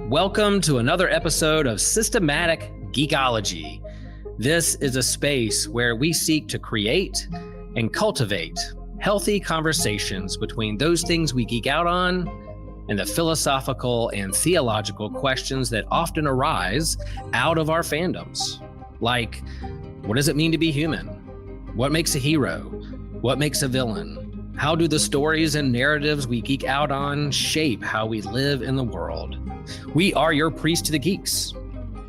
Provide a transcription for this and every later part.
Welcome to another episode of Systematic Geekology. This is a space where we seek to create and cultivate healthy conversations between those things we geek out on and the philosophical and theological questions that often arise out of our fandoms. Like, what does it mean to be human? What makes a hero? What makes a villain? How do the stories and narratives we geek out on shape how we live in the world? We are your priest to the geeks.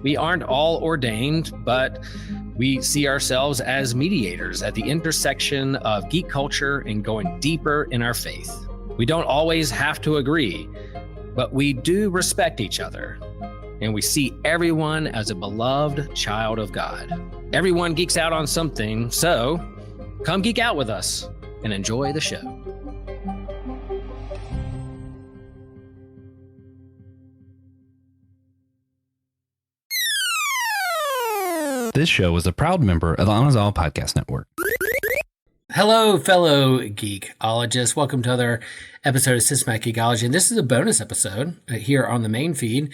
We aren't all ordained, but we see ourselves as mediators at the intersection of geek culture and going deeper in our faith. We don't always have to agree, but we do respect each other, and we see everyone as a beloved child of God. Everyone geeks out on something, so come geek out with us and enjoy the show. This show is a proud member of the Amazon Podcast Network. Hello, fellow geekologists. Welcome to another episode of Systematic Geekology. And this is a bonus episode here on the main feed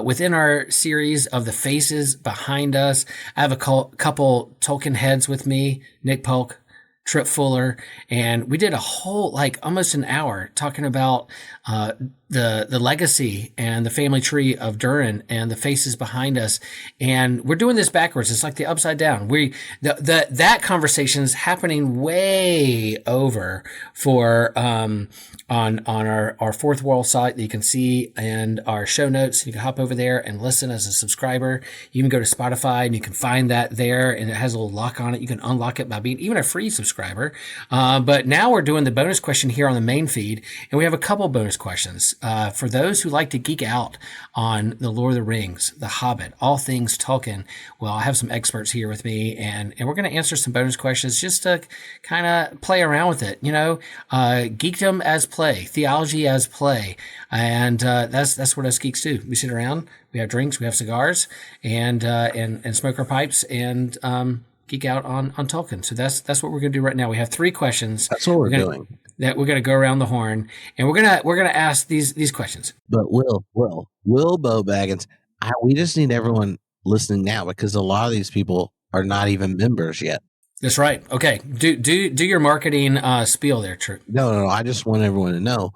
within our series of the faces behind us. I have a couple Tolkien heads with me, Nick Polk, Tripp Fuller, and we did a whole, almost an hour talking about the legacy and the family tree of Durin and the faces behind us. And we're doing this backwards. It's like the upside down. That conversation is happening way over for on our Fourth World site that you can see, and our show notes. You can hop over there and listen as a subscriber. You can go to Spotify and you can find that there, and it has a little lock on it. You can unlock it by being even a free subscriber. But now we're doing the bonus question here on the main feed, and we have a couple bonus questions. For those who like to geek out on the Lord of the Rings, the Hobbit, all things Tolkien, well, I have some experts here with me, and we're going to answer some bonus questions just to kind of play around with it. You know, geekdom as play, theology as play, and that's what us geeks do. We sit around, we have drinks, we have cigars, and smoke our pipes, and geek out on Tolkien. So that's what we're going to do right now. We have three questions. That's what we're doing. That we're going to go around the horn, and we're going to ask these questions. But Will Bo Baggins, we just need everyone listening now, because a lot of these people are not even members yet. That's right. Okay, do your marketing spiel there, Tripp. No. I just want everyone to know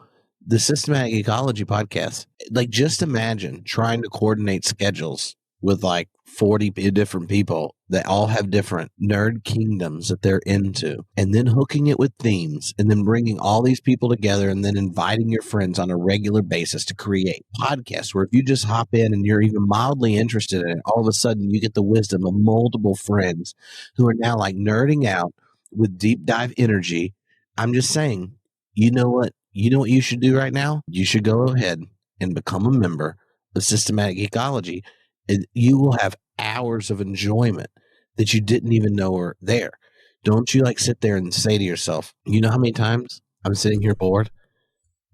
the Systematic Ecology podcast. Just imagine trying to coordinate schedules with 40 different people that all have different nerd kingdoms that they're into, and then hooking it with themes, and then bringing all these people together, and then inviting your friends on a regular basis to create podcasts where if you just hop in and you're even mildly interested in it, all of a sudden you get the wisdom of multiple friends who are now nerding out with deep dive energy. I'm just saying, you know what you should do right now? You should go ahead and become a member of Systematic Ecology, and you will have hours of enjoyment that you didn't even know were there. Don't you sit there and say to yourself, you know how many times I'm sitting here bored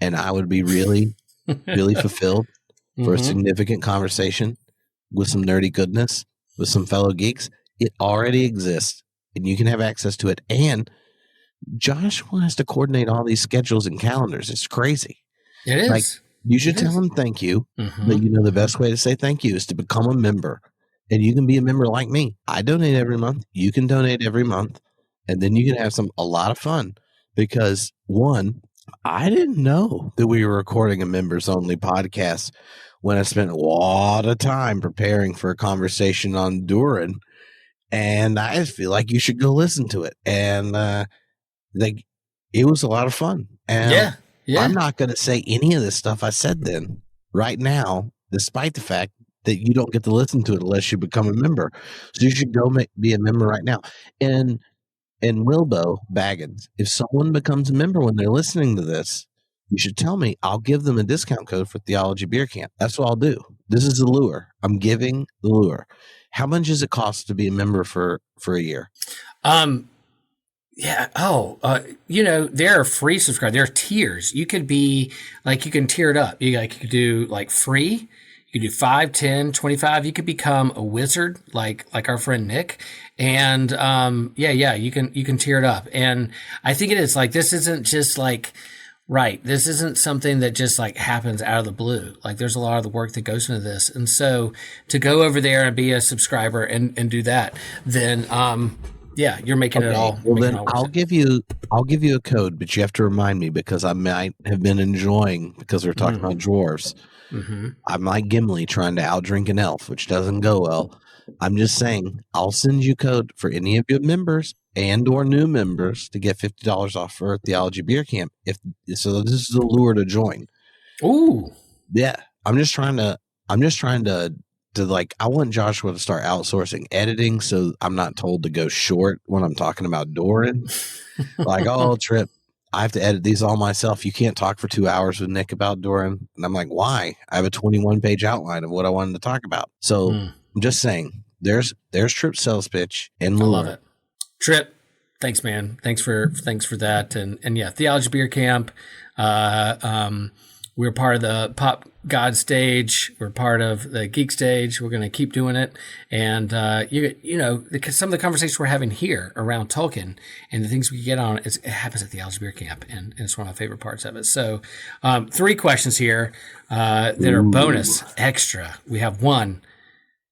and I would be really, really fulfilled for a significant conversation with some nerdy goodness, with some fellow geeks? It already exists, and you can have access to it. And Josh has to coordinate all these schedules and calendars. It's crazy. It is. You should tell him thank you. But the best way to say thank you is to become a member. And you can be a member like me. I donate every month. You can donate every month. And then you can have a lot of fun. Because one, I didn't know that we were recording a members only podcast when I spent a lot of time preparing for a conversation on Durin. And I just feel like you should go listen to it. And it was a lot of fun. And yeah. I'm not going to say any of this stuff I said then right now, despite the fact that you don't get to listen to it unless you become a member. So you should go be a member right now. And Wilbo Baggins, if someone becomes a member when they're listening to this, you should tell me. I'll give them a discount code for Theology Beer Camp. That's what I'll do. This is the lure. I'm giving the lure. How much does it cost to be a member for a year? Yeah. There are free subscribers. There are tiers. You could be you can tier it up. You could do free. You could do 5, 10, 25. You could become a wizard like our friend Nick. And you can tier it up. And I think it is this isn't just Right. This isn't something that just like happens out of the blue. Like there's a lot of the work that goes into this. And so to go over there and be a subscriber and do that, then yeah, you're making it all. Well, then I'll give you a code, but you have to remind me because I might have been enjoying because we're talking about dwarves. Mm-hmm. I'm like Gimli trying to outdrink an elf, which doesn't go well. I'm just saying I'll send you code for any of your members and or new members to get $50 off for Theology Beer Camp. So this is a lure to join. Ooh. Yeah. I'm just trying to like, I want Joshua to start outsourcing editing so I'm not told to go short when I'm talking about Doran. Like, oh, Tripp, I have to edit these all myself. You can't talk for 2 hours with Nick about Doran. And I'm like, why? I have a 21-page outline of what I wanted to talk about. So I'm just saying, there's Tripp's sales pitch and lure. I love it. Tripp, thanks, man. Thanks for that. And yeah, Theology Beer Camp. We're part of the Pop God stage. We're part of the Geek stage. We're going to keep doing it. And, you know, some of the conversations we're having here around Tolkien and the things we get on, it happens at Theology Beer Camp. And it's one of my favorite parts of it. So 3 questions here that are bonus, extra. We have one.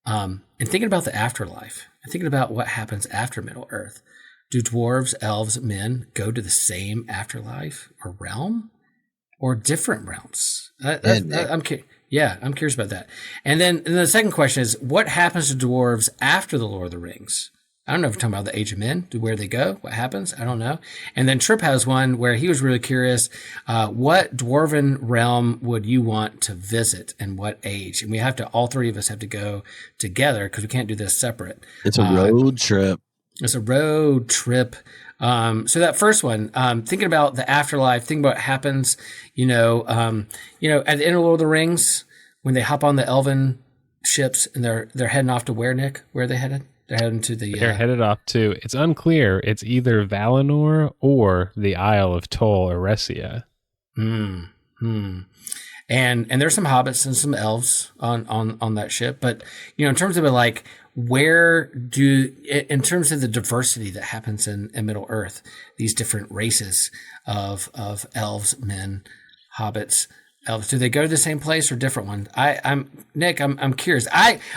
And thinking about the afterlife, and thinking about what happens after Middle Earth, do dwarves, elves, men go to the same afterlife or realm? Or different realms? I'm curious about that. And then the second question is, what happens to dwarves after the Lord of the Rings? I don't know if you're talking about the Age of Men, where they go, what happens, I don't know. And then Tripp has one where he was really curious, what Dwarven realm would you want to visit and what age? And we have to, all 3 of us have to go together because we can't do this separate. It's a road trip. It's a road trip. So that first one, thinking about the afterlife, thinking about what happens, at the end of Lord of the Rings, when they hop on the elven ships and they're heading off to where, Nick? Where are they headed? They're heading to the... They're headed off to... It's unclear. It's either Valinor or the Isle of Tol Eressëa. And there's some hobbits and some elves on that ship. But, in terms of it, like... in terms of the diversity that happens in Middle Earth, these different races of elves, men, hobbits, elves, do they go to the same place or different ones? I'm curious.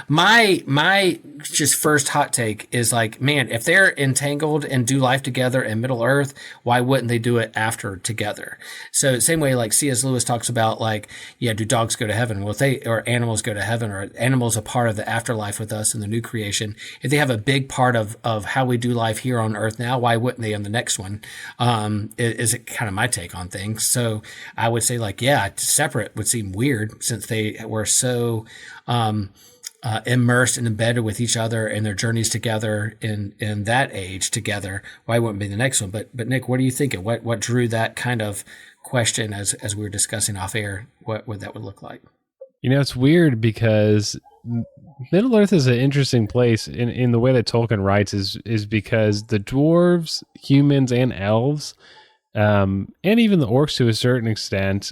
My just first hot take is like, man, if they're entangled and do life together in Middle Earth, why wouldn't they do it after together? So same way, like C.S. Lewis talks about, like, yeah, do dogs go to heaven? Well, if they, or animals go to heaven, or animals a part of the afterlife with us in the new creation, if they have a big part of how we do life here on Earth now, why wouldn't they on the next one? Is it kind of my take on things? So I would say, like, yeah, separate would seem weird since they were so immersed and embedded with each other and their journeys together in that age together. Why wouldn't be the next one? But Nick, what are you thinking? What drew that kind of question as we were discussing off air? What that would look like? It's weird because Middle Earth is an interesting place in the way that Tolkien writes is because the dwarves, humans, and elves, and even the orcs to a certain extent,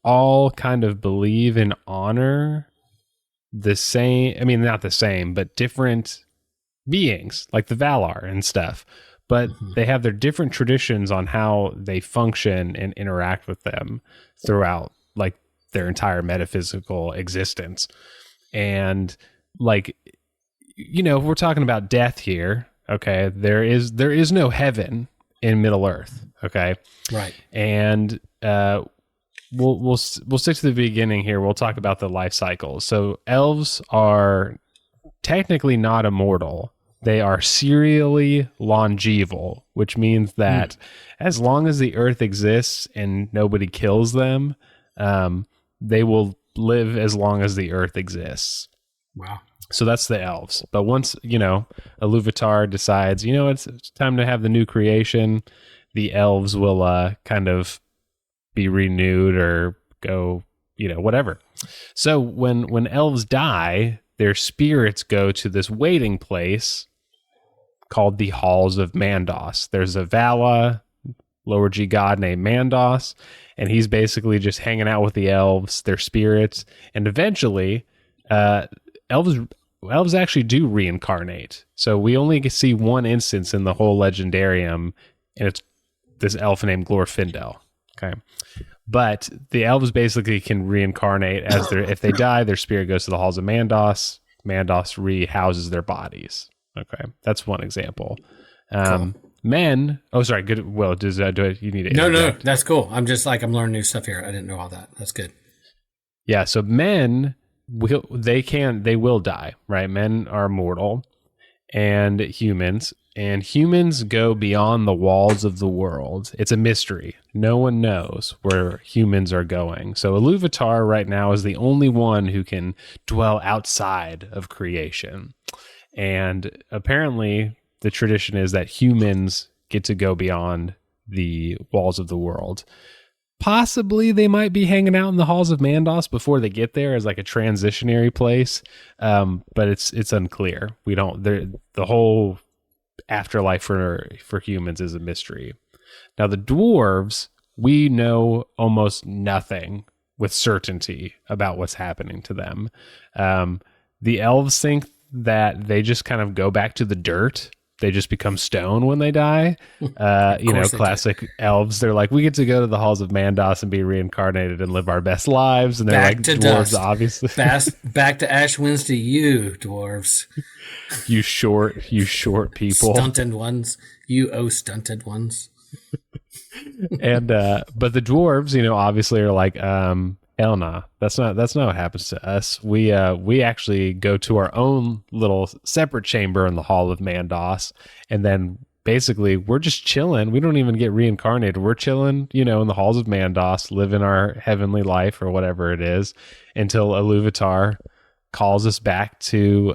all kind of believe and honor the same, not the same, but different beings, like the Valar and stuff. But they have their different traditions on how they function and interact with them throughout, like, their entire metaphysical existence. And, like, if we're talking about death here, okay, there is no heaven in Middle Earth, okay? Right. And we'll stick to the beginning here. We'll talk about the life cycle. So elves are technically not immortal. They are serially longeval, which means that as long as the earth exists and nobody kills them, they will live as long as the earth exists. Wow. So that's the elves. But once, Iluvatar decides, it's time to have the new creation, the elves will kind of be renewed or go, whatever. So when elves die, their spirits go to this waiting place called the Halls of Mandos. There's a Vala, lower G god named Mandos, and he's basically just hanging out with the elves, their spirits, and eventually elves actually do reincarnate. So we only see one instance in the whole legendarium, and it's this elf named Glorfindel. Okay. But the elves basically can reincarnate as if they die, their spirit goes to the halls of Mandos. Mandos rehouses their bodies. Okay. That's one example. Cool. Men. Oh, sorry. Good. Well, do it? You need to No, interject. that's cool. I'm just like, I'm learning new stuff here. I didn't know all that. That's good. Yeah. So men they will die, right? Men are mortal, and humans go beyond the walls of the world. It's a mystery. No one knows where humans are going. So Iluvatar right now is the only one who can dwell outside of creation. And apparently the tradition is that humans get to go beyond the walls of the world. Possibly they might be hanging out in the halls of Mandos before they get there as like a transitionary place. But it's unclear. We don't, the whole afterlife for humans is a mystery. Now the dwarves, we know almost nothing with certainty about what's happening to them. The elves think that they just kind of go back to the dirt. They just become stone when they die. Classic elves. They're like, we get to go to the halls of Mandos and be reincarnated and live our best lives. And they're back like, to dwarves, dust. obviously. Back to ash winds to you, dwarves. You short people. Stunted ones. You stunted ones. And but the dwarves, obviously are like, hell nah. That's not what happens to us. We actually go to our own little separate chamber in the Hall of Mandos, and then basically we're just chilling. We don't even get reincarnated. We're chilling, in the halls of Mandos, living our heavenly life or whatever it is, until Iluvatar calls us back to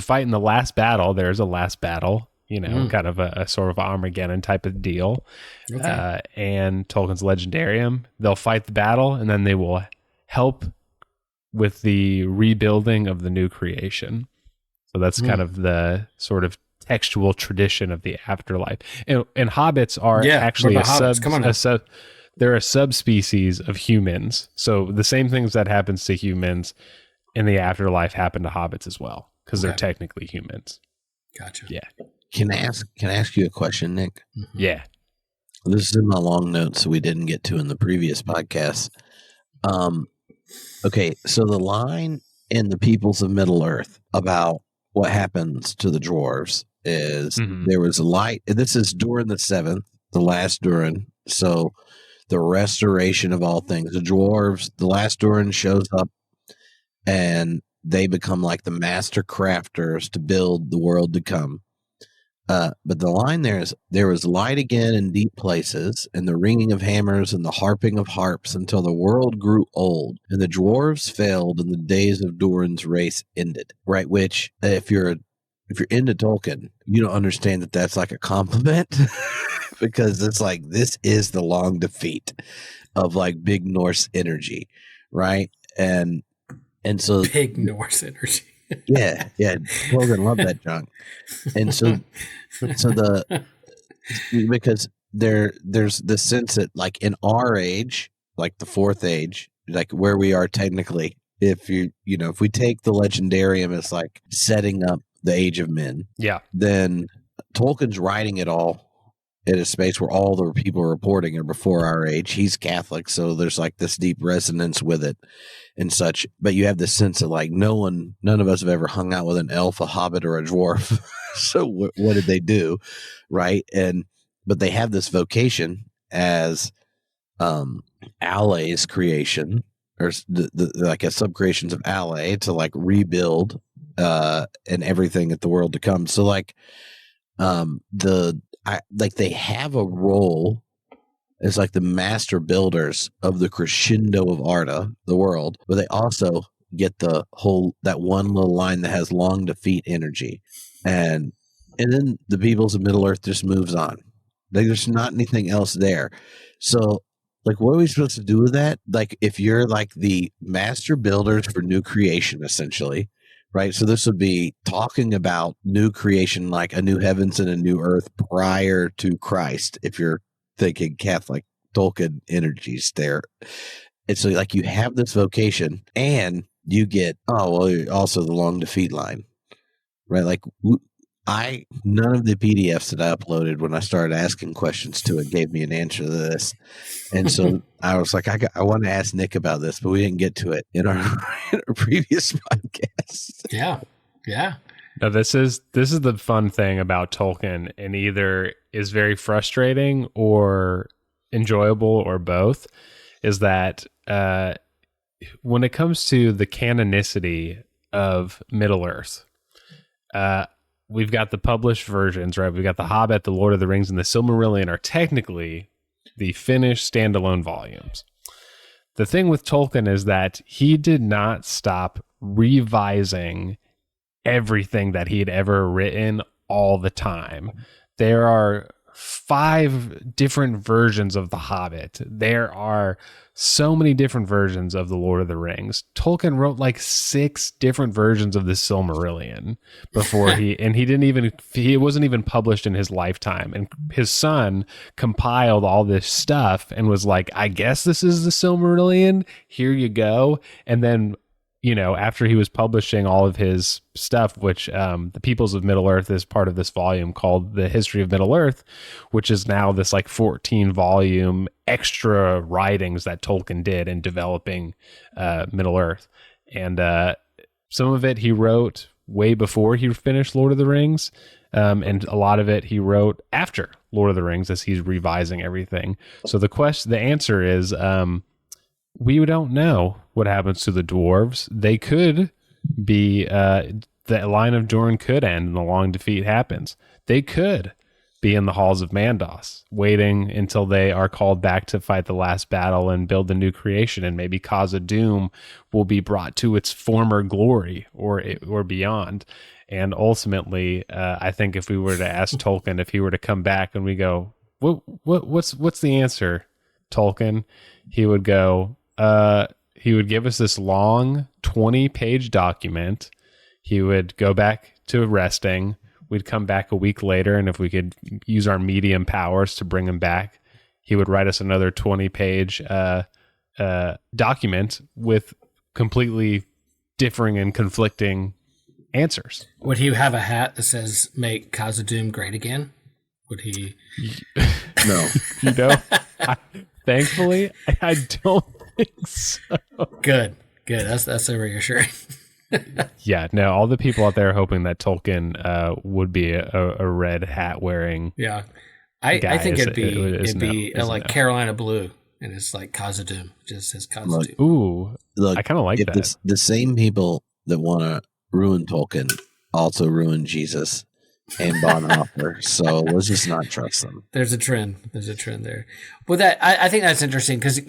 fight in the last battle. There's a last battle. Kind of a sort of Armageddon type of deal. Okay. And Tolkien's Legendarium, they'll fight the battle and then they will help with the rebuilding of the new creation. So that's kind of the sort of textual tradition of the afterlife. And hobbits are actually they're a subspecies of humans. So the same things that happens to humans in the afterlife happen to hobbits as well, because they're technically humans. Gotcha. Yeah. Can I ask you a question, Nick? Mm-hmm. Yeah. This is in my long notes that we didn't get to in the previous podcast. Okay, so the line in the Peoples of Middle Earth about what happens to the dwarves is there was a light. This is Durin the Seventh, the last Durin. So the restoration of all things. The dwarves, the last Durin shows up and they become like the master crafters to build the world to come. But the line there is, there was light again in deep places, and the ringing of hammers and the harping of harps until the world grew old, and the dwarves failed, and the days of Durin's race ended. Right? Which, if you're into Tolkien, you don't understand that that's like a compliment, because it's like, this is the long defeat of like big Norse energy, right? And so big Norse energy. yeah, Tolkien loved that junk. And so because there's the sense that like in our age, like the fourth age, like where we are technically, if if we take the Legendarium as like setting up the age of men, then Tolkien's writing it all in a space where all the people reporting are before our age. He's Catholic, so there's like this deep resonance with it and such. But you have this sense of like none of us have ever hung out with an elf, a hobbit, or a dwarf. So what did they do, right? But they have this vocation as Allay's creation, or like a sub-creations of Allay, to like rebuild and everything at the world to come. So like they have a role as like the master builders of the crescendo of Arda, the world, but they also get that one little line that has long defeat energy, and then the peoples of Middle Earth just moves on. Like, there's not anything else there. So like, what are we supposed to do with that? Like, if you're like the master builders for new creation, essentially, right? So this would be talking about new creation, like a new heavens and a new earth prior to Christ, if you're thinking Catholic Tolkien energies there. And so like, you have this vocation and you get, also the long defeat line, right? Like None of the PDFs that I uploaded when I started asking questions to it gave me an answer to this. And so I was like, I want to ask Nick about this, but we didn't get to it in our previous podcast. Yeah. Yeah. Now this is the fun thing about Tolkien, and either is very frustrating or enjoyable or both, is that when it comes to the canonicity of Middle Earth, we've got the published versions, right? We've got The Hobbit, The Lord of the Rings, and The Silmarillion are technically the finished standalone volumes. The thing with Tolkien is that he did not stop revising everything that he had ever written all the time. There are 5 different versions of The Hobbit. There are so many different versions of The Lord of the Rings. Tolkien wrote like 6 different versions of the Silmarillion before he wasn't even published in his lifetime. And his son compiled all this stuff and was like, I guess this is the Silmarillion. Here you go. And then, after he was publishing all of his stuff, which the Peoples of Middle Earth is part of this volume called The History of Middle Earth, which is now this like 14-volume extra writings that Tolkien did in developing Middle Earth. And some of it he wrote way before he finished Lord of the Rings, and a lot of it he wrote after Lord of the Rings as he's revising everything. So the answer is we don't know what happens to the dwarves. They could be, the line of Dorne could end and the long defeat happens. They could be in the halls of Mandos, waiting until they are called back to fight the last battle and build the new creation, and maybe Khazad-dûm will be brought to its former glory or beyond. And ultimately, I think if we were to ask Tolkien if he were to come back and we go, what's the answer, Tolkien? He would go, he would give us this long 20-page document. He would go back to resting. We'd come back a week later, and if we could use our medium powers to bring him back, he would write us another 20-page document with completely differing and conflicting answers. Would he have a hat that says "Make Khazad-dûm Great Again"? Would he? No. Thankfully, I don't think so. Good. That's so reassuring. Yeah, no, all the people out there are hoping that Tolkien would be a red hat wearing. Yeah, I think it'd be like Carolina blue, and it's like Khazad-dûm, just says Khazad-dûm. Look, I kind of like that. The same people that want to ruin Tolkien also ruin Jesus and Bonhoeffer, so let's just not trust them. There's a trend there. Well, I think that's interesting because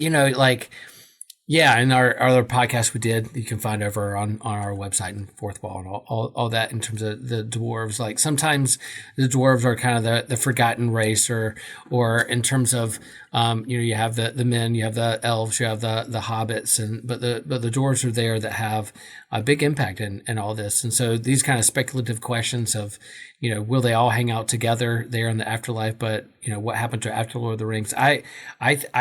yeah, in our other podcast we did, you can find over on our website and Fourth Wall and all that in terms of the dwarves. Like sometimes the dwarves are kind of the forgotten race, or in terms of you have the men, you have the elves, you have the hobbits, but the dwarves are there that have a big impact in all this. And so these kind of speculative questions of will they all hang out together there in the afterlife? But what happened to after Lord of the Rings? I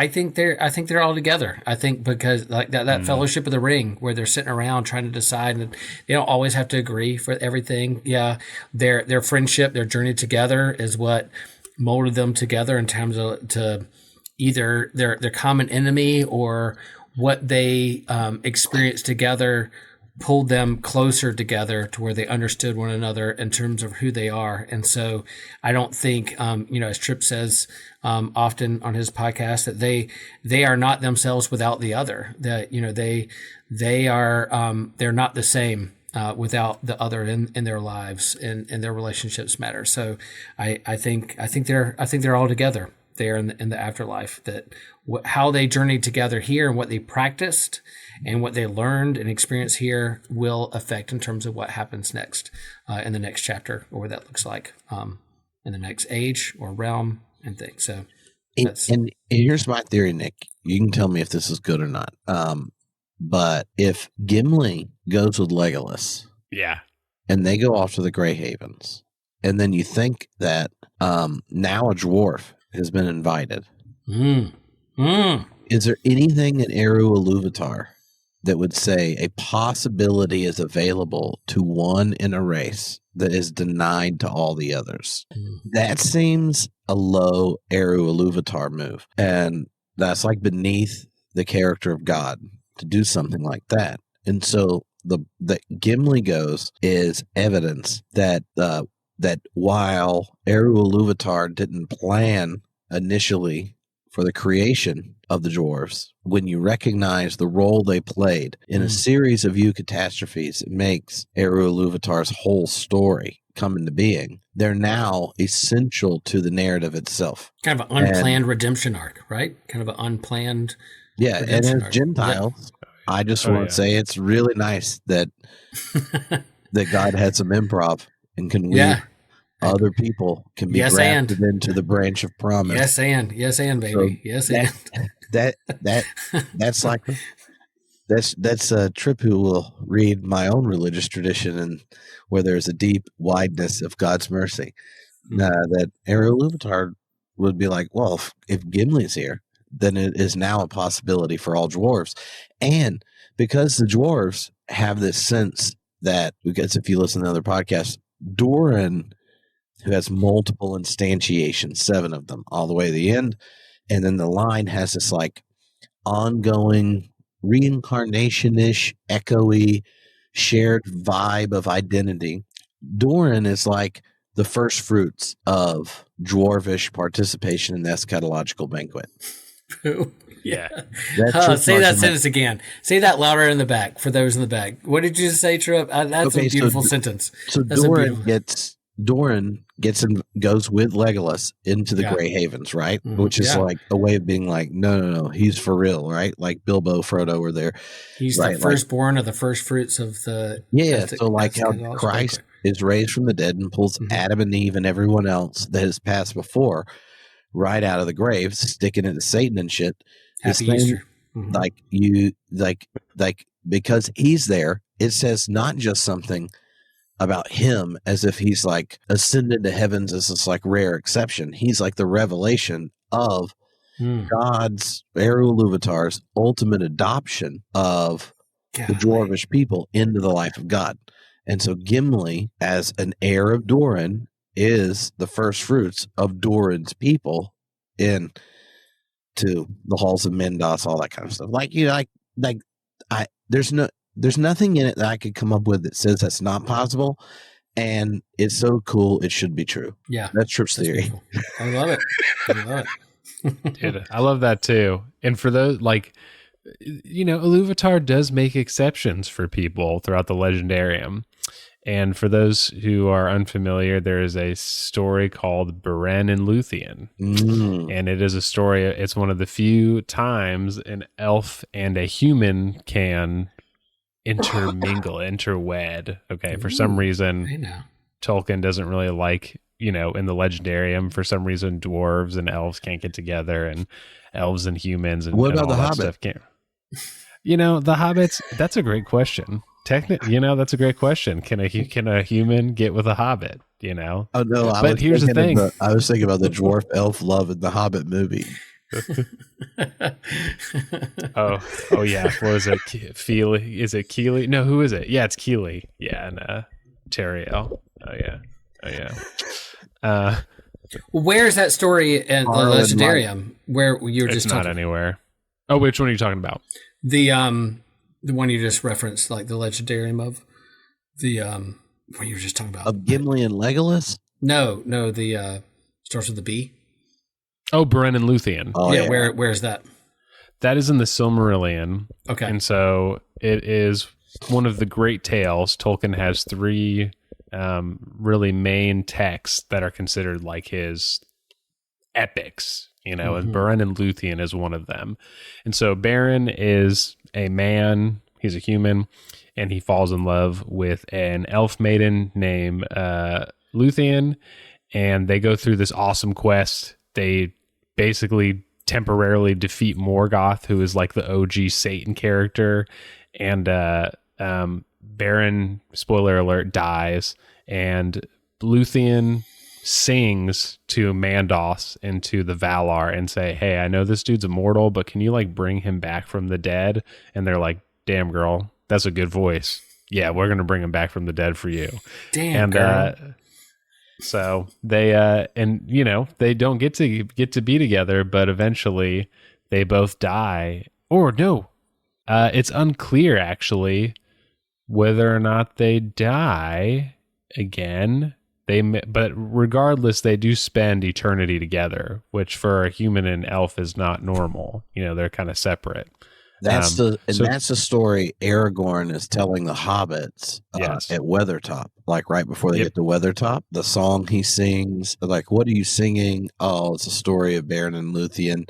think they're all together. I think because like that Fellowship of the Ring, where they're sitting around trying to decide, and they don't always have to agree for everything. Yeah, their friendship, their journey together is what molded them together in terms of to either their common enemy or what they experienced together pulled them closer together to where they understood one another in terms of who they are. And so I don't think, as Tripp says often on his podcast, that they are not themselves without the other, that, they are, they're not the same without the other in their lives, and their relationships matter. So I think they're all together there in the afterlife, that how they journeyed together here and what they practiced and what they learned and experienced here will affect in terms of what happens next in the next chapter, or what that looks like in the next age or realm and things. So and here's my theory, Nick. You can tell me if this is good or not. But if Gimli goes with Legolas, yeah, and they go off to the Grey Havens, and then you think that now a dwarf has been invited. Is there anything in Eru Iluvatar that would say a possibility is available to one in a race that is denied to all the others. That seems a low Eru Iluvatar move. And that's like beneath the character of God to do something like that. And so the Gimli goes is evidence that that while Eru Iluvatar didn't plan initially for the creation of the dwarves, when you recognize the role they played in a series of eucatastrophes, it makes Eru Iluvatar's whole story come into being. They're now essential to the narrative itself. Kind of an unplanned redemption arc, right? Kind of an unplanned and as arc. Gentiles, I just want to say it's really nice that that God had some improv and can weave other people can be grafted into the branch of promise. Yes, and baby. That's like that's a Tripp who will read my own religious tradition and where there's a deep wideness of God's mercy. That Eru Iluvatar would be like, well, if Gimli's here, then it is now a possibility for all dwarves. And because the dwarves have this sense that, because if you listen to other podcasts, Doran, who has multiple instantiations, 7 of them, all the way to the end, and then the line has this like ongoing reincarnation-ish, echoey, shared vibe of identity. Doran is like the first fruits of dwarvish participation in the eschatological banquet. Yeah. Say that sentence again. Say that louder in the back for those in the back. What did you say, Tripp? That's a beautiful sentence. So Doran goes with Legolas into the Grey Havens, right? Which is like a way of being like, no, he's for real, right? Like Bilbo, Frodo were there. He's the firstborn of the first fruits of the so like how Christ is raised from the dead and pulls Adam and Eve and everyone else that has passed before right out of the grave, sticking it to Satan and shit. Happy Easter. Because he's there, it says not just something about him as if he's like ascended to heavens as this like rare exception. He's like the revelation of God's, Eru Iluvatar's ultimate adoption of the dwarvish people into the life of God. And so Gimli, as an heir of Doran, is the first fruits of Doran's people in to the halls of Mendos, all that kind of stuff. There's nothing in it that I could come up with that says that's not possible, and it's so cool it should be true. Yeah, that's Tripp's theory. I love it. Dude, I love that too. And for those Iluvatar does make exceptions for people throughout the Legendarium. And for those who are unfamiliar, there is a story called Beren and Luthien. And it is a story, it's one of the few times an elf and a human can intermingle, interwed. Okay, for some reason, Tolkien doesn't really like, in the Legendarium, for some reason, dwarves and elves can't get together, and elves and humans and what about and all the that Hobbit? Stuff can't. The hobbits, that's a great question. That's a great question. Can a human get with a hobbit? Oh no! But here's the thing. I was thinking about the dwarf elf love in the Hobbit movie. oh yeah. What was it? Feely? Is it Keely? No, who is it? Yeah, it's Keely. Yeah, and Teriel. Oh yeah. Where's that story in the Legendarium? Where you're just not anywhere. Oh, which one are you talking about? The one you just referenced, like the Legendarium of the what you were just talking about of Gimli and Legolas. No, the starts with the B. Oh, Beren and Luthien. Oh, yeah. Where's that? That is in the Silmarillion. Okay, and so it is one of the great tales. Tolkien has 3 really main texts that are considered like his epics. And Beren and Luthien is one of them. And so Beren is a man, he's a human, and he falls in love with an elf maiden named Luthien, and they go through this awesome quest. They basically temporarily defeat Morgoth, who is like the OG Satan character, and Beren, spoiler alert, dies, and Luthien sings to Mandos and to the Valar and say, hey, I know this dude's immortal, but can you bring him back from the dead? And they're like, damn girl, that's a good voice. Yeah, we're going to bring him back from the dead for you. Damn, girl. So they they don't get to be together, but eventually they both die. Or no, it's unclear actually whether or not they die again. But regardless, they do spend eternity together, which for a human and elf is not normal. They're kind of separate. That's that's the story Aragorn is telling the hobbits at Weathertop, like right before they get to Weathertop. The song he sings, like, what are you singing? Oh, it's a story of Beren and Luthien.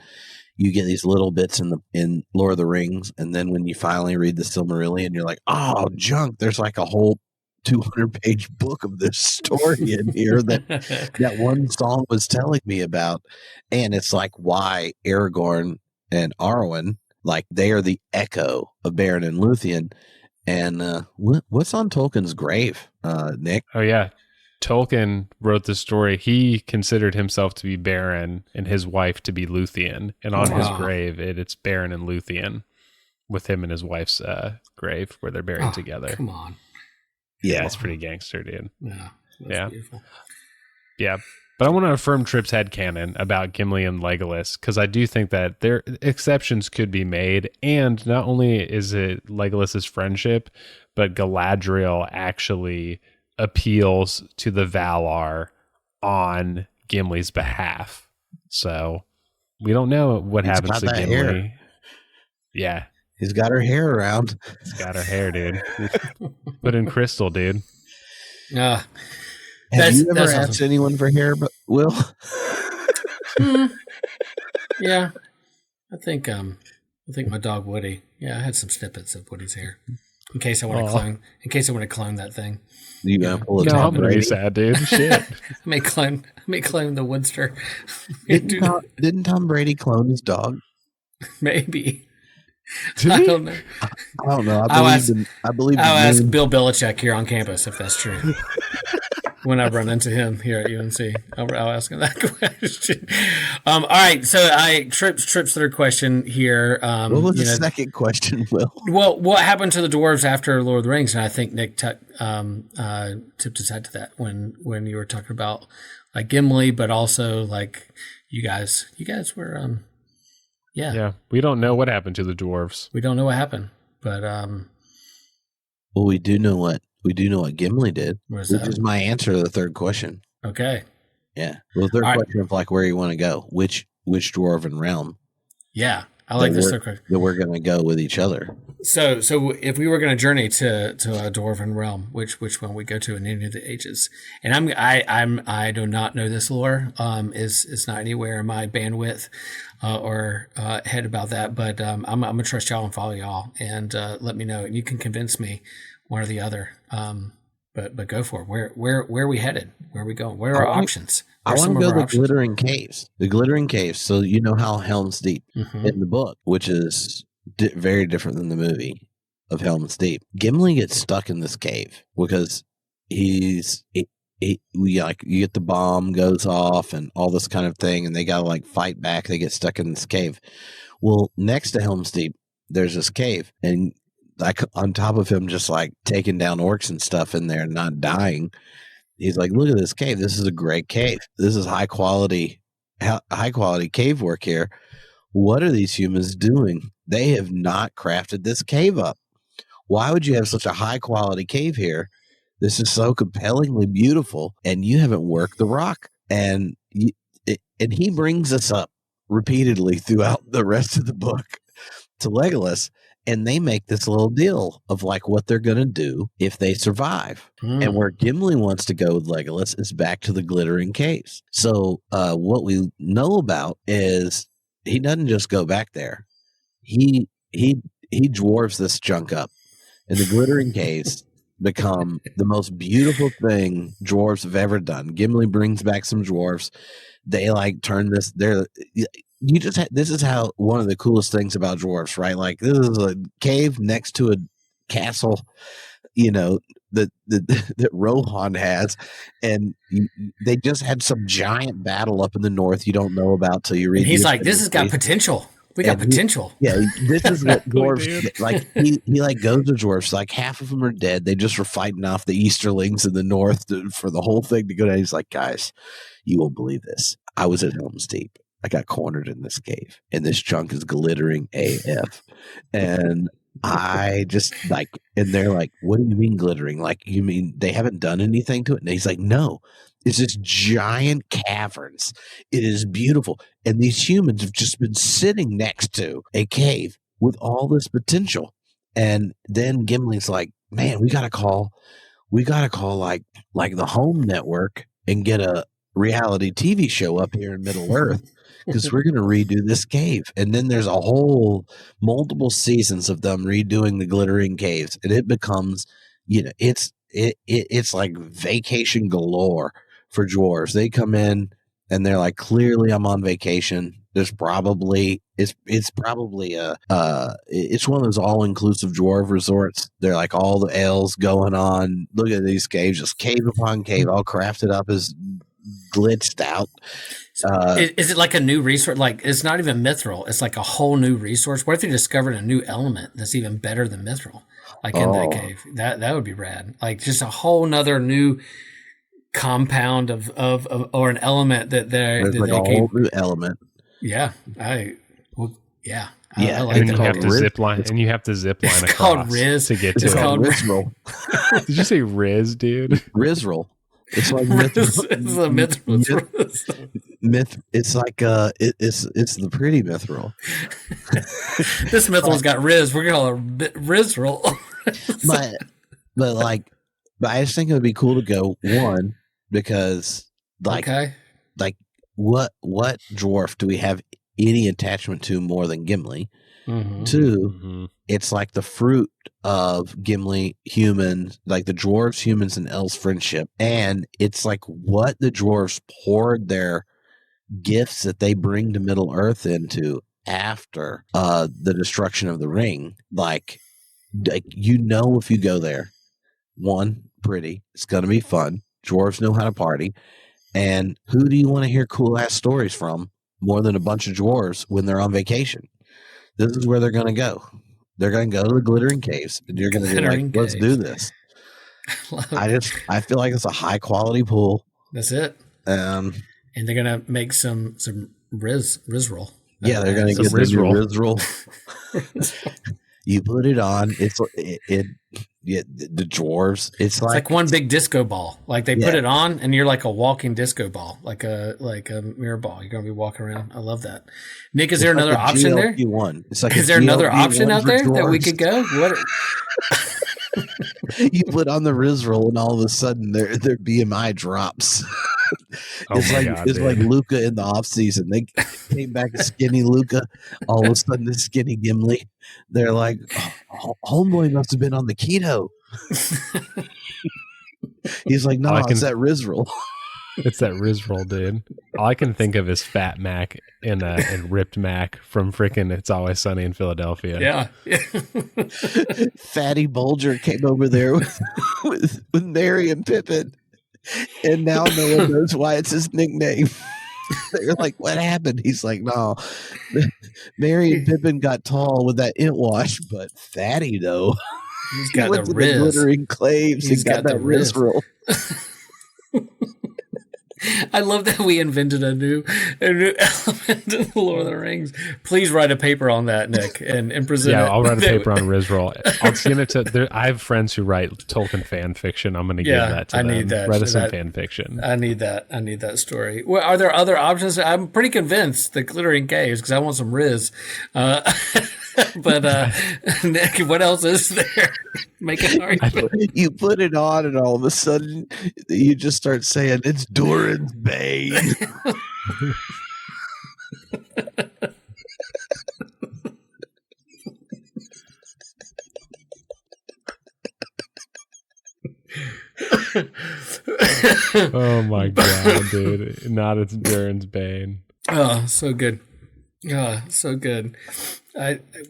You get these little bits in Lord of the Rings, and then when you finally read the Silmarillion, you're like, oh, junk. There's like a whole 200-page book of this story in here that one song was telling me about. And it's like why Aragorn and Arwen, like, they are the echo of Beren and Luthien. And what's on Tolkien's grave, Nick? Oh, yeah. Tolkien wrote this story. He considered himself to be Beren and his wife to be Luthien. And on his grave, it's Beren and Luthien with him and his wife's grave where they're buried together. Come on. Yeah, it's pretty gangster, dude. Yeah. Beautiful. Yeah. But I want to affirm Tripp's headcanon about Gimli and Legolas, because I do think that there exceptions could be made. And not only is it Legolas's friendship, but Galadriel actually appeals to the Valar on Gimli's behalf. So we don't know what happens to Gimli. Hair. Yeah. He's got her hair around. He's got her hair, dude. Put in crystal, dude. Have you ever asked anyone for hair, but Will? Yeah, I think my dog Woody. Yeah, I had some snippets of Woody's hair in case I want to clone. In case I want to clone that thing. You gonna pull a No, Tom I'm gonna Brady? be sad, dude. Shit. I may clone the Woodster. Didn't Tom Brady clone his dog? Maybe. Did I he? don't know. I don't know. I believe. I'll ask Bill Belichick here on campus if that's true. When I run into him here at UNC, I'll ask him that question. All right, so Tripp's third question here. What was the second question, Will? Well, what happened to the dwarves after Lord of the Rings? And I think Nick tipped his head to that when you were talking about like Gimli, but also like you guys were Yeah, we don't know what happened to the dwarves. We don't know what happened, but well, we do know what Gimli did, which is my answer to the third question. Okay. Yeah. Well, the third question of like where you want to go, which dwarven realm. Yeah, I like this third question. That we're going to go with each other. So if we were going to journey to a dwarven realm, which one we go to in any of the ages? And I do not know this lore. Is not anywhere in my bandwidth or head about that. But I'm gonna trust y'all and follow y'all and let me know. And you can convince me one or the other. But go for it. Where are we headed? Where are we going? Where are our options? I want to go to the Glittering Caves. The Glittering Caves. So you know how Helm's Deep in the book, which is very different than the movie of Helm's Deep. Gimli gets stuck in this cave because you get the bomb goes off and all this kind of thing, and they got to like fight back. They get stuck in this cave. Well, next to Helm's Deep, there's this cave, and like on top of him just like taking down orcs and stuff in there and not dying, he's like, look at this cave. This is a great cave. This is high quality cave work here. What are these humans doing? They have not crafted this cave up. Why would you have such a high quality cave here? This is so compellingly beautiful, and you haven't worked the rock. And he brings us up repeatedly throughout the rest of the book to Legolas. And they make this little deal of like what they're going to do if they survive. And where Gimli wants to go with Legolas is back to the Glittering Caves. So what we know about is he doesn't just go back there. He dwarfs this junk up. And the Glittering Caves become the most beautiful thing dwarves have ever done. Gimli brings back some dwarves. They like turn this. This is how one of the coolest things about dwarves, right? Like this is a cave next to a castle, that Rohan has, and they just had some giant battle up in the north you don't know about till you read. And he's like, this has got potential. We got potential. This is what Exactly, dwarves dude. like. He like goes to dwarves. Like half of them are dead. They just were fighting off the Easterlings in the north for the whole thing to go down. He's like, guys, you won't believe this. I was at Helm's Deep. I got cornered in this cave, and this chunk is glittering AF. And I just like, and they're like, what do you mean glittering? Like, you mean they haven't done anything to it? And he's like, no, it's this giant caverns. It is beautiful. And these humans have just been sitting next to a cave with all this potential. And then Gimli's like, man, we got to call like the Home Network and get a reality TV show up here in Middle Earth, because we're going to redo this cave. And then there's a whole multiple seasons of them redoing the glittering caves, and it becomes, it's like vacation galore for dwarves. They come in and they're like, clearly I'm on vacation. There's probably it's probably it's one of those all-inclusive dwarf resorts. They're like all the ales going on. Look at these caves, just cave upon cave, all crafted up as glitched out. Is it like a new resource? Like, it's not even mithril. It's like a whole new resource. What if you discovered a new element that's even better than mithril? Like in the cave, that would be rad. Like just a whole nother new compound of or an element that there's like a whole new element. Yeah, I like And that. you have to Riz. zip line, and you have to zip line It's called across Riz. to get It's to it. called Rizzroll. Did you say Riz, dude? Rizzroll. It's like Riz. It's a mithril. myth. It's like it's the pretty mithril. This mithril's got Riz. We're gonna call it Rizzroll. but I just think it would be cool to go one, because like what dwarf do we have any attachment to more than Gimli? Mm-hmm. Two, it's like the fruit of Gimli, humans, like the dwarves, humans, and elves friendship. And it's like what the dwarves poured their gifts that they bring to Middle Earth into after the destruction of the ring. Like, if you go there, one, pretty, it's going to be fun. Dwarves know how to party. And who do you want to hear cool ass stories from more than a bunch of dwarves when they're on vacation? This is where they're going to go. They're going to go to the glittering caves, and you're going to be like, let's do this. I feel like it's a high quality pool. That's it. And they're going to make some Riz roll. Yeah, they're going to get Riz roll. You put it on. The dwarves. It's like one big disco ball. Like they put it on, and you're like a walking disco ball, like a mirror ball. You're gonna be walking around. I love that. Nick, is there another option there? It's like, is there another option out there that we could go? What? You put on the Rizzroll, and all of a sudden their BMI drops. It's like Luca in the off season. They came back a skinny Luca. All of a sudden, this skinny Gimli. They're like, homeboy must have been on the keto. He's like, no, it's that Rizzroll. It's that Rizzroll, dude. All I can think of is Fat Mac and Ripped Mac from frickin' It's Always Sunny in Philadelphia. Yeah. Fatty Bulger came over there with Merry and Pippin. And now no one knows why it's his nickname. They're like, what happened? He's like, no. Merry and Pippin got tall with that int wash, but Fatty, though. He's got the Riz. Glittering claves. He's got that Riz roll. I love that we invented a new element in the Lord of the Rings. Please write a paper on that, Nick, and present it. Yeah, I'll write a paper on Rizzroll. I'll send it to. I have friends who write Tolkien fan fiction. I'm going to give that to them. I need that. Write us some fan fiction. I need that story. Well, are there other options? I'm pretty convinced the glittering caves because I want some Riz. But Nick, what else is there? Make an argument. You put it on, and all of a sudden, you just start saying it's Doran's Bane. Oh my god, dude! Not it's Durin's Bane. Oh, so good. Oh, so good.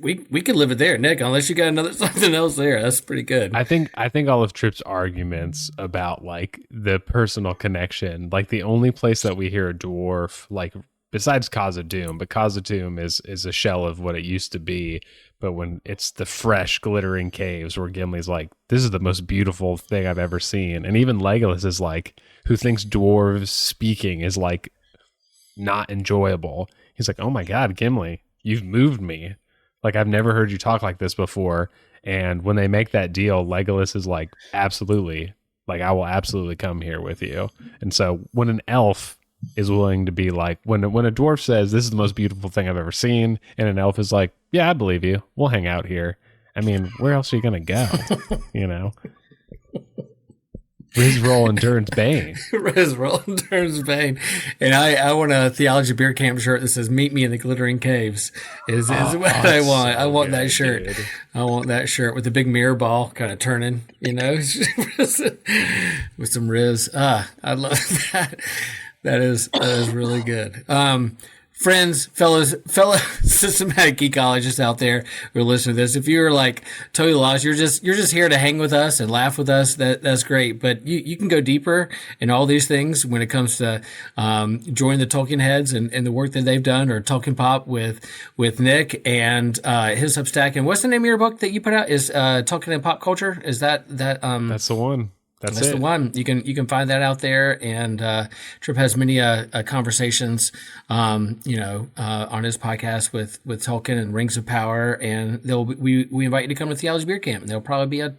We could live it there, Nick. Unless you got something else there, that's pretty good. I think all of Tripp's arguments about like the personal connection, like the only place that we hear a dwarf like besides Khazad-dûm, but Khazad-dûm is a shell of what it used to be. But when it's the fresh, glittering caves where Gimli's like, this is the most beautiful thing I've ever seen. And even Legolas is like, who thinks dwarves speaking is like not enjoyable. He's like, oh my God, Gimli, you've moved me. Like, I've never heard you talk like this before. And when they make that deal, Legolas is like, absolutely. Like, I will absolutely come here with you. And so when an elf is willing to be like, when a dwarf says, this is the most beautiful thing I've ever seen, and an elf is like, yeah, I believe you. We'll hang out here. I mean, where else are you going to go? You know? Riz roll and turns Bane. Riz roll and turns Bane. And I want a Theology Beer Camp shirt that says, meet me in the glittering caves is what I want. So I want that shirt. Dude. I want that shirt with the big mirror ball kind of turning, you know, with some Riz. I love that. That is really good. Friends, fellow systematic geekologists out there who are listening to this, if you're like totally lost, you're just here to hang with us and laugh with us. That's great. But you can go deeper in all these things when it comes to join the Tolkien heads and the work that they've done, or Tolkien Pop with Nick and his Substack. And what's the name of your book that you put out? Is Tolkien and Pop Culture? Is that That's the one. That's the one. You can find that out there, and Tripp has many conversations, on his podcast with Tolkien and Rings of Power, and we invite you to come to Theology Beer Camp. And there'll probably be a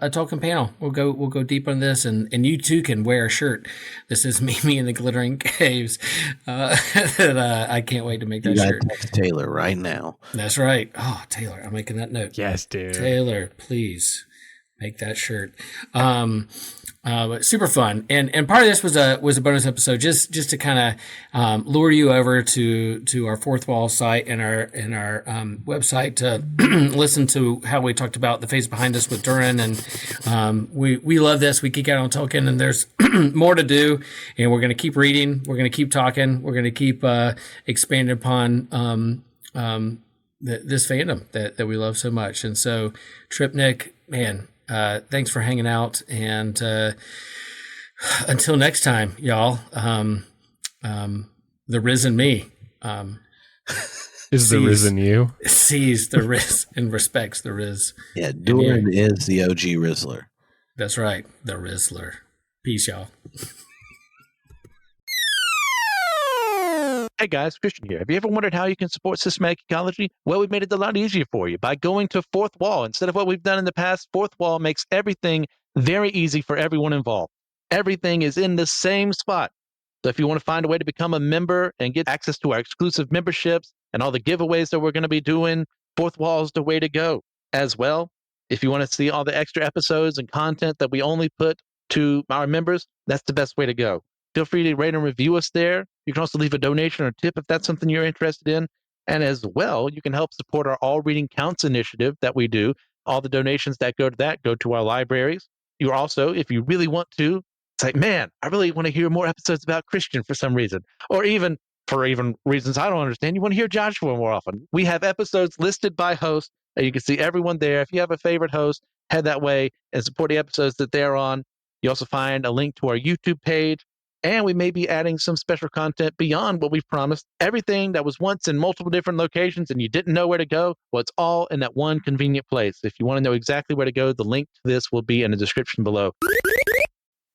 Tolkien panel. We'll go deep on this, and you too can wear a shirt. This is me in the glittering caves. I can't wait to make that shirt. Text Taylor right now. That's right. Oh, Taylor, I'm making that note. Yes, dude. Taylor, please. Make that shirt. But super fun. And part of this was a bonus episode just to kind of lure you over to our Fourth Wall site and our website to listen to how we talked about the face behind us with Durin. And we love this. We geek out on Tolkien, and there's more to do. And we're going to keep reading. We're going to keep talking. We're going to keep expanding upon this fandom that we love so much. And so, Tripp, Nick, man, thanks for hanging out, and until next time, y'all. The Risen me is the Risen you sees the Riz and respects the Riz. Yeah, Durin is the OG Rizzler. That's right, the Rizzler. Peace, y'all. Hey guys, Christian here. Have you ever wondered how you can support systematic ecology? Well, we've made it a lot easier for you by going to Fourth Wall. Instead of what we've done in the past, Fourth Wall makes everything very easy for everyone involved. Everything is in the same spot. So if you want to find a way to become a member and get access to our exclusive memberships and all the giveaways that we're going to be doing, Fourth Wall is the way to go. As well, if you want to see all the extra episodes and content that we only put to our members, that's the best way to go. Feel free to rate and review us there. You can also leave a donation or tip if that's something you're interested in. And as well, you can help support our All Reading Counts initiative that we do. All the donations that go to that go to our libraries. You're also, if you really want to, say, man, I really want to hear more episodes about Christian for some reason. Or even for reasons I don't understand, you want to hear Joshua more often. We have episodes listed by host, and you can see everyone there. If you have a favorite host, head that way and support the episodes that they're on. You also find a link to our YouTube page. And we may be adding some special content beyond what we've promised. Everything that was once in multiple different locations and you didn't know where to go, well, it's all in that one convenient place. If you want to know exactly where to go, the link to this will be in the description below.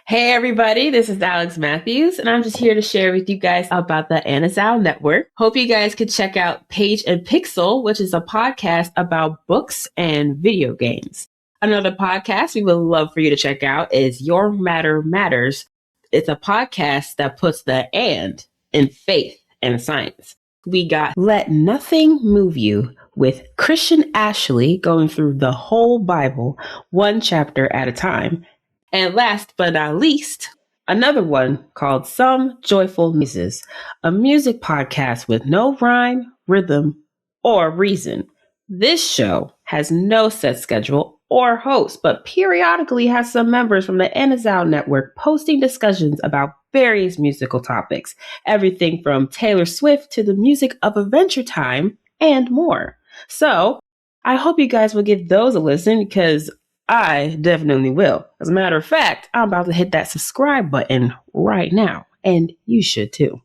Hey everybody, this is Alex Matthews, and I'm just here to share with you guys about the Anazao Network. Hope you guys could check out Page and Pixel, which is a podcast about books and video games. Another podcast we would love for you to check out is Your Matter Matters. It's a podcast that puts the and in faith and science. We got Let Nothing Move You with Christian Ashley going through the whole Bible, one chapter at a time. And last but not least, another one called Some Joyful Muses, a music podcast with no rhyme, rhythm, or reason. This show has no set schedule or host, but periodically has some members from the Anazao Network posting discussions about various musical topics, everything from Taylor Swift to the music of Adventure Time and more. So I hope you guys will give those a listen, because I definitely will. As a matter of fact, I'm about to hit that subscribe button right now, and you should too.